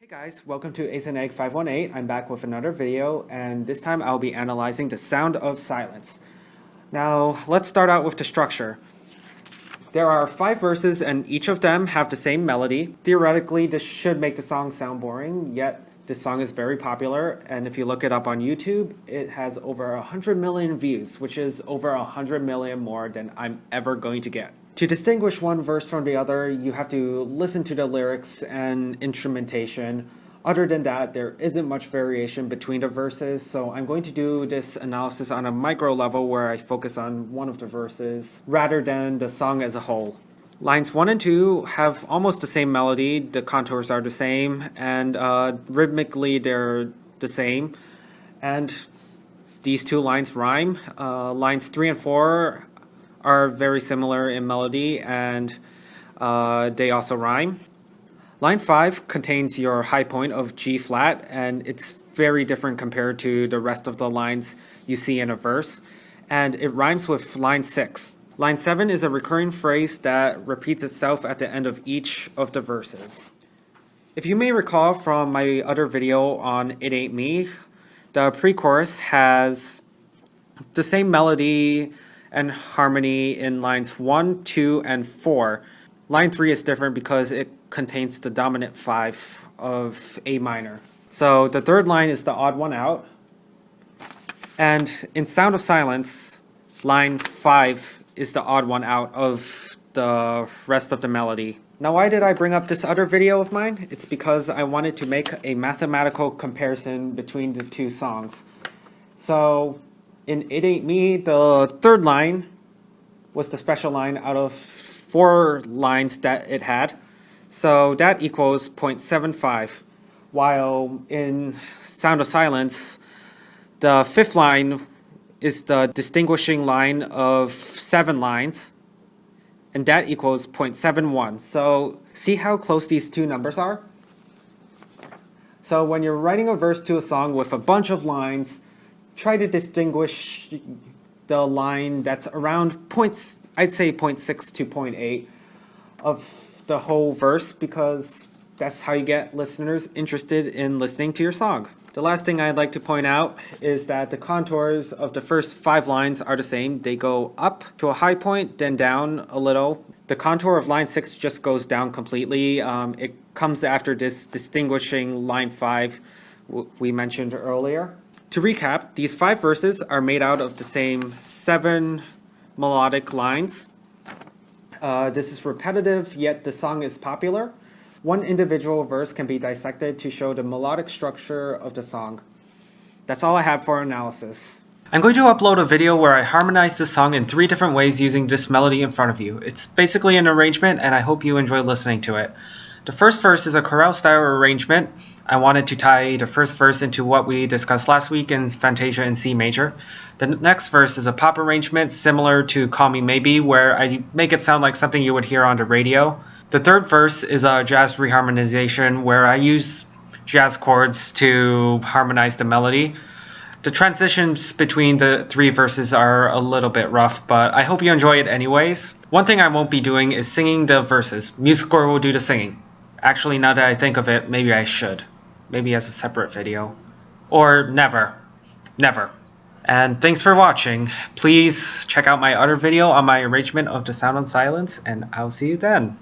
Hey guys, welcome to Ace and Egg 518. I'm back with another video, and this time I'll be analyzing the sound of silence. Now, let's start out with the structure. There are 5 verses and each of them have the same melody. Theoretically, this should make the song sound boring, yet this song is very popular, and if you look it up on YouTube, it has over 100 million views, which is over 100 million more than I'm ever going to get. To distinguish one verse from the other, you have to listen to the lyrics and instrumentation. Other than that, there isn't much variation between the verses, so I'm going to do this analysis on a micro level where I focus on one of the verses rather than the song as a whole. Lines 1 and 2 have almost the same melody, the contours are the same, and rhythmically they're the same. And these 2 lines rhyme. Lines 3 and 4 are very similar in melody, and they also rhyme. Line 5 contains your high point of G flat, and it's very different compared to the rest of the lines you see in a verse, and it rhymes with line 6. Line 7 is a recurring phrase that repeats itself at the end of each of the verses. If you may recall from my other video on It Ain't Me, the pre-chorus has the same melody and harmony in lines 1, 2, and 4. Line 3 is different because it contains the dominant 5 of A minor. So the third line is the odd one out. And in Sound of Silence, line 5 is the odd one out of the rest of the melody. Now, why did I bring up this other video of mine? It's because I wanted to make a mathematical comparison between the 2 songs. So in It Ain't Me, the third line was the special line out of 4 lines that it had. So that equals 0.75. While in Sound of Silence, the 5th line is the distinguishing line of 7 lines, and that equals 0.71. So see how close these 2 numbers are? So when you're writing a verse to a song with a bunch of lines, try to distinguish the line that's around I'd say 0.6 to 0.8 of the whole verse, because that's how you get listeners interested in listening to your song. The last thing I'd like to point out is that the contours of the first 5 lines are the same. They go up to a high point, then down a little. The contour of line 6 just goes down completely. It comes after this distinguishing line 5 we mentioned earlier. To recap, these 5 verses are made out of the same 7 melodic lines. This is repetitive, yet the song is popular. One individual verse can be dissected to show the melodic structure of the song. That's all I have for analysis. I'm going to upload a video where I harmonize this song in 3 different ways using this melody in front of you. It's basically an arrangement, and I hope you enjoy listening to it. The first verse is a chorale style arrangement. I wanted to tie the first verse into what we discussed last week in Fantasia in C major. The next verse is a pop arrangement similar to Call Me Maybe, where I make it sound like something you would hear on the radio. The third verse is a jazz reharmonization where I use jazz chords to harmonize the melody. The transitions between the 3 verses are a little bit rough, but I hope you enjoy it anyways. One thing I won't be doing is singing the verses. MuseScore will do the singing. Actually, now that I think of it, maybe I should. Maybe as a separate video. Or never. Never. And thanks for watching. Please check out my other video on my arrangement of the Sound of Silence, and I'll see you then.